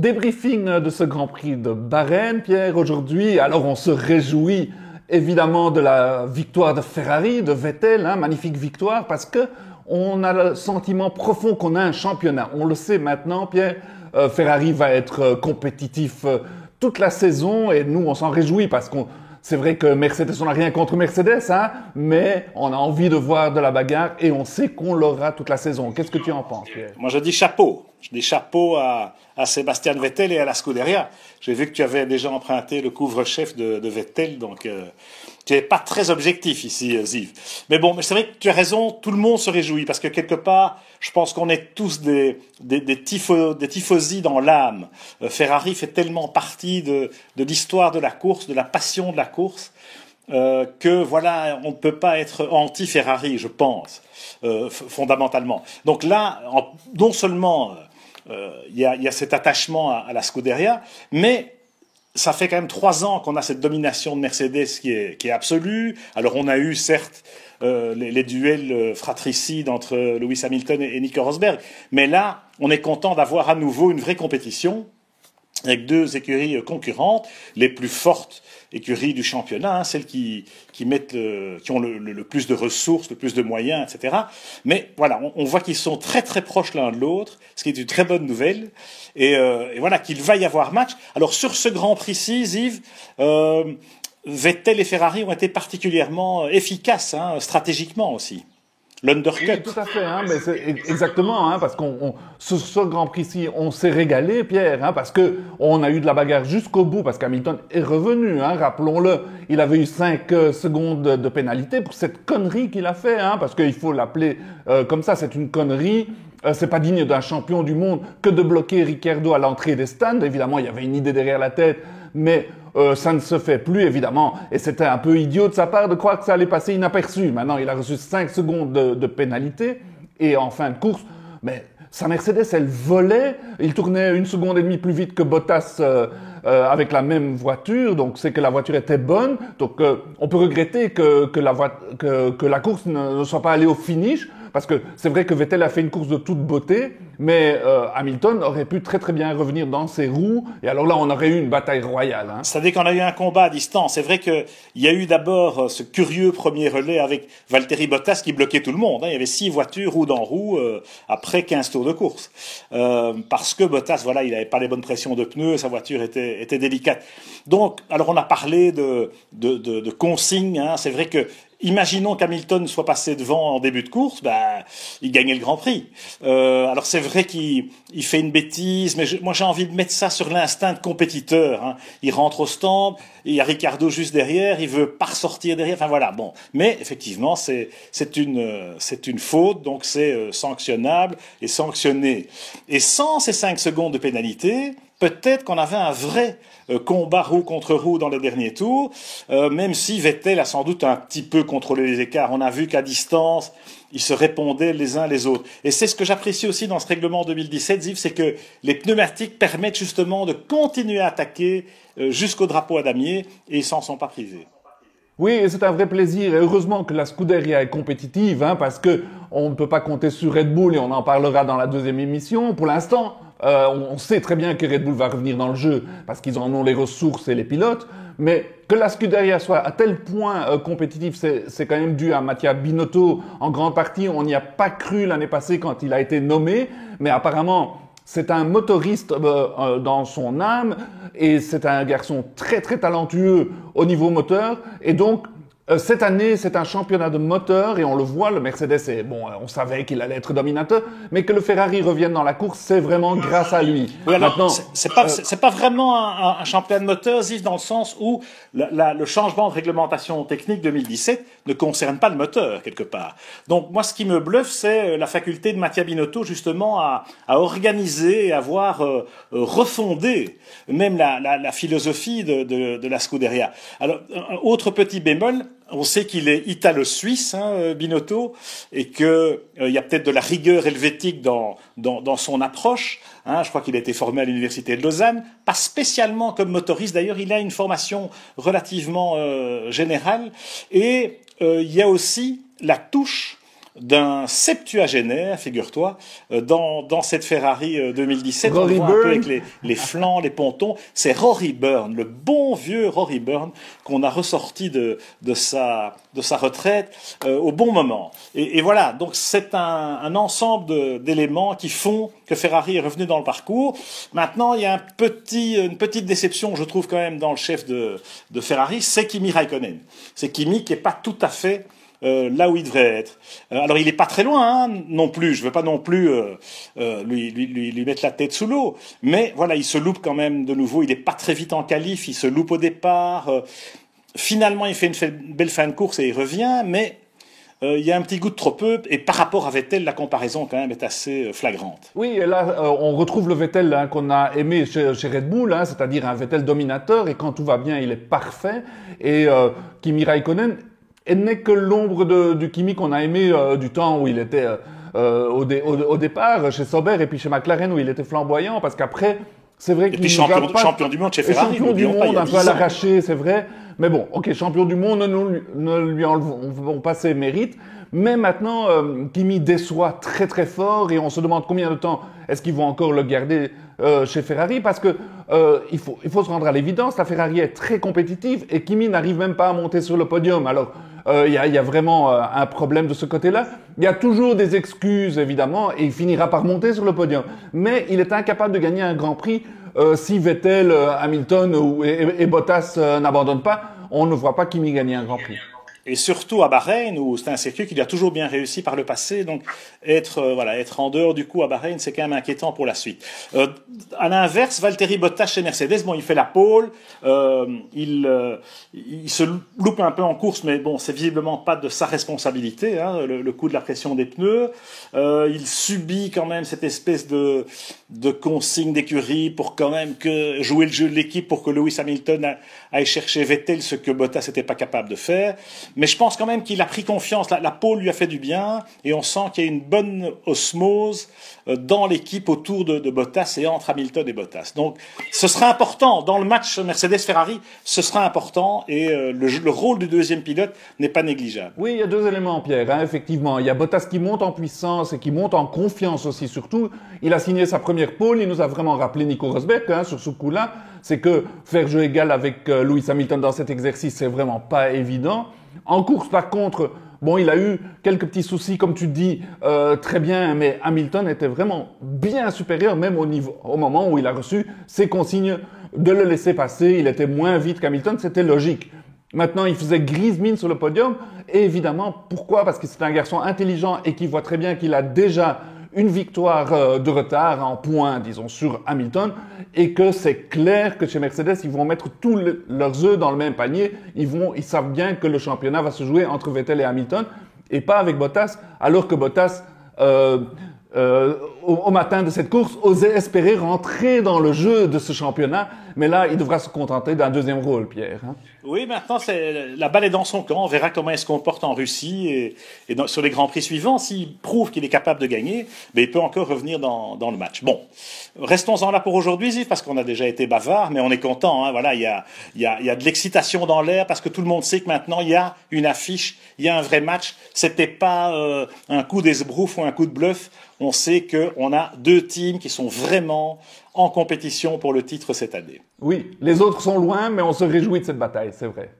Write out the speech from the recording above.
Débriefing de ce Grand Prix de Bahreïn, Pierre, aujourd'hui. Alors, on se réjouit évidemment de la victoire de Ferrari, de Vettel, magnifique victoire, parce que on a le sentiment profond qu'on a un championnat. On le sait maintenant, Pierre, Ferrari va être compétitif toute la saison et nous, on s'en réjouit parce qu'on c'est vrai que Mercedes, on n'a rien contre Mercedes, mais on a envie de voir de la bagarre et on sait qu'on l'aura toute la saison. Qu'est-ce que tu en penses, Pierre? Moi, je dis chapeau. Je dis chapeau à Sébastien Vettel et à la Scuderia. J'ai vu que tu avais déjà emprunté le couvre-chef de Vettel, donc tu n'es pas très objectif ici, Ziv. Mais bon, c'est vrai que tu as raison, tout le monde se réjouit, parce que quelque part, je pense qu'on est tous des tifosi dans l'âme. Ferrari fait tellement partie de l'histoire de la course, de la passion de la course, que voilà, on ne peut pas être anti-Ferrari, je pense, fondamentalement. Donc là, non seulement il y a cet attachement à la Scuderia, mais ça fait quand même 3 ans qu'on a cette domination de Mercedes qui est absolue. Alors on a eu certes les duels fratricides entre Lewis Hamilton et Nico Rosberg, mais là on est content d'avoir à nouveau une vraie compétition avec 2 écuries concurrentes, les plus fortes écuries du championnat, celles qui ont le plus de ressources, le plus de moyens, etc. Mais voilà, on voit qu'ils sont très très proches l'un de l'autre, ce qui est une très bonne nouvelle. Et voilà, qu'il va y avoir match. Alors sur ce Grand Prix-ci, Yves, Vettel et Ferrari ont été particulièrement efficaces, stratégiquement aussi. L'undercut. Oui, tout à fait, mais c'est exactement, parce qu'on sur ce Grand Prix-ci, on s'est régalé, Pierre, parce que on a eu de la bagarre jusqu'au bout, parce qu'Hamilton est revenu, rappelons-le, il avait eu 5 secondes de pénalité pour cette connerie qu'il a fait, parce qu'il faut l'appeler comme ça, c'est une connerie. C'est pas digne d'un champion du monde que de bloquer Ricciardo à l'entrée des stands. Évidemment, il y avait une idée derrière la tête, mais ça ne se fait plus, évidemment. Et c'était un peu idiot de sa part de croire que ça allait passer inaperçu. Maintenant, il a reçu 5 secondes de pénalité. Et en fin de course, mais sa Mercedes, elle volait. Il tournait 1,5 secondes plus vite que Bottas avec la même voiture. Donc, c'est que la voiture était bonne. Donc, on peut regretter que la course ne soit pas allée au finish. Parce que c'est vrai que Vettel a fait une course de toute beauté, mais Hamilton aurait pu très très bien revenir dans ses roues. Et alors là, on aurait eu une bataille royale. C'est-à-dire qu'on a eu un combat à distance. C'est vrai qu'il y a eu d'abord ce curieux premier relais avec Valtteri Bottas qui bloquait tout le monde. Il y avait 6 voitures roue dans roue après 15 tours de course. Parce que Bottas, voilà, il n'avait pas les bonnes pressions de pneus, sa voiture était délicate. Donc, alors on a parlé de consignes. C'est vrai que imaginons qu'Hamilton soit passé devant en début de course, il gagnait le Grand Prix. Alors c'est vrai qu'il fait une bêtise, mais moi j'ai envie de mettre ça sur l'instinct de compétiteur. Il rentre au stand, il y a Ricciardo juste derrière, il veut pas ressortir derrière. Enfin voilà, bon. Mais effectivement, c'est une faute, donc c'est sanctionnable et sanctionné. Et sans ces 5 secondes de pénalité, peut-être qu'on avait un vrai combat roue contre roue dans les derniers tours, même si Vettel a sans doute un petit peu contrôlé les écarts. On a vu qu'à distance, ils se répondaient les uns les autres. Et c'est ce que j'apprécie aussi dans ce règlement 2017, Ziv, c'est que les pneumatiques permettent justement de continuer à attaquer jusqu'au drapeau à damier et ils s'en sont pas privés. Oui, et c'est un vrai plaisir. Et heureusement que la Scuderia est compétitive, parce que on ne peut pas compter sur Red Bull et on en parlera dans la 2e émission. Pour l'instant, on sait très bien que Red Bull va revenir dans le jeu parce qu'ils en ont les ressources et les pilotes. Mais que la Scuderia soit à tel point compétitive, c'est quand même dû à Mattia Binotto en grande partie. On n'y a pas cru l'année passée quand il a été nommé, mais apparemment c'est un motoriste dans son âme et c'est un garçon très très talentueux au niveau moteur. Et donc cette année, c'est un championnat de moteur et on le voit, le Mercedes on savait qu'il allait être dominateur, mais que le Ferrari revienne dans la course, c'est vraiment grâce à lui. Oui, alors, maintenant, c'est pas vraiment un championnat de moteur, Ziv, dans le sens où le changement de réglementation technique 2017 ne concerne pas le moteur quelque part. Donc moi, ce qui me bluffe, c'est la faculté de Mattia Binotto justement à organiser et à voir refonder même la philosophie de la Scuderia. Alors, un autre petit bémol. On sait qu'il est italo-suisse, Binotto, et qu'il y a peut-être de la rigueur helvétique dans son approche. Je crois qu'il a été formé à l'université de Lausanne, pas spécialement comme motoriste. D'ailleurs, il a une formation relativement générale. Et il y a aussi la touche d'un septuagénaire, figure-toi, dans cette Ferrari 2017. Rory on voit un peu Byrne. avec les flancs, les pontons. C'est Rory Byrne, le bon vieux Rory Byrne qu'on a ressorti de sa retraite au bon moment. Et voilà, donc c'est un ensemble d'éléments qui font que Ferrari est revenu dans le parcours. Maintenant, il y a une petite déception, je trouve quand même, dans le chef de Ferrari, c'est Kimi Raikkonen. C'est Kimi qui est pas tout à fait là où il devrait être. Alors il est pas très loin non plus. Je veux pas non plus lui mettre la tête sous l'eau. Mais voilà, il se loupe quand même de nouveau. Il est pas très vite en qualif. Il se loupe au départ. Finalement, il fait une belle fin de course et il revient. Mais il y a un petit goût de trop peu. Et par rapport à Vettel, la comparaison quand même est assez flagrante. Oui, et là, on retrouve le Vettel qu'on a aimé chez Red Bull, c'est-à-dire un Vettel dominateur, et quand tout va bien, il est parfait. Et Kimi Raikkonen n'est que l'ombre du Kimi qu'on a aimé du temps où il était au départ chez Sauber et puis chez McLaren où il était flamboyant, parce qu'après, c'est vrai qu'il puis champion du monde chez Ferrari. Champion du monde, un peu à l'arraché, c'est vrai. Mais bon, ok, champion du monde, ne lui enlevons pas ses mérites. Mais maintenant, Kimi déçoit très très fort et on se demande combien de temps est-ce qu'ils vont encore le garder chez Ferrari, parce que il faut se rendre à l'évidence, la Ferrari est très compétitive et Kimi n'arrive même pas à monter sur le podium. Alors, il y a vraiment un problème de ce côté-là. Il y a toujours des excuses, évidemment, et il finira par monter sur le podium. Mais il est incapable de gagner un Grand Prix si Vettel, Hamilton et Bottas n'abandonnent pas. On ne voit pas Kimi gagner un Grand Prix. Et surtout à Bahreïn, où c'est un circuit qu'il a toujours bien réussi par le passé. Donc, être en dehors du coup à Bahreïn, c'est quand même inquiétant pour la suite. À l'inverse, Valtteri Bottas chez Mercedes, bon, il fait la pole, il se loupe un peu en course, mais bon, c'est visiblement pas de sa responsabilité, le coup de la pression des pneus. Il subit quand même cette espèce de consigne d'écurie pour quand même jouer le jeu de l'équipe pour que Lewis Hamilton aille chercher Vettel, ce que Bottas n'était pas capable de faire. Mais je pense quand même qu'il a pris confiance. La pole lui a fait du bien et on sent qu'il y a une bonne osmose dans l'équipe autour de Bottas et entre Hamilton et Bottas. Donc, ce sera important. Dans le match Mercedes-Ferrari, ce sera important et le rôle du deuxième pilote n'est pas négligeable. Oui, il y a deux éléments, Pierre, effectivement. Il y a Bottas qui monte en puissance et qui monte en confiance aussi, surtout. Il a signé sa première pole. Il nous a vraiment rappelé Nico Rosberg sur ce coup-là. C'est que faire jeu égal avec Lewis Hamilton dans cet exercice, c'est vraiment pas évident. En course, par contre, bon, il a eu quelques petits soucis, comme tu dis, très bien, mais Hamilton était vraiment bien supérieur, même au moment où il a reçu ses consignes de le laisser passer. Il était moins vite qu'Hamilton, c'était logique. Maintenant, il faisait grise mine sur le podium, et évidemment, pourquoi? Parce que c'est un garçon intelligent et qui voit très bien qu'il a déjà une victoire de retard en points, disons, sur Hamilton, et que c'est clair que chez Mercedes, ils vont mettre tous leurs œufs dans le même panier. Ils savent bien que le championnat va se jouer entre Vettel et Hamilton, et pas avec Bottas, alors que Bottas, au matin de cette course, osait espérer rentrer dans le jeu de ce championnat, mais là, il devra se contenter d'un deuxième rôle, Pierre. Oui, maintenant, la balle est dans son camp. On verra comment il se comporte en Russie et sur les Grands Prix suivants. S'il prouve qu'il est capable de gagner, ben, il peut encore revenir dans le match. Bon, restons-en là pour aujourd'hui, Ziv, parce qu'on a déjà été bavard, mais on est content. Voilà, il y a de l'excitation dans l'air parce que tout le monde sait que maintenant, il y a une affiche, il y a un vrai match. C'était pas un coup d'esbrouf ou un coup de bluff. On sait qu'on a deux teams qui sont vraiment en compétition pour le titre cette année. Oui, les autres sont loin, mais on se réjouit de cette bataille, c'est vrai.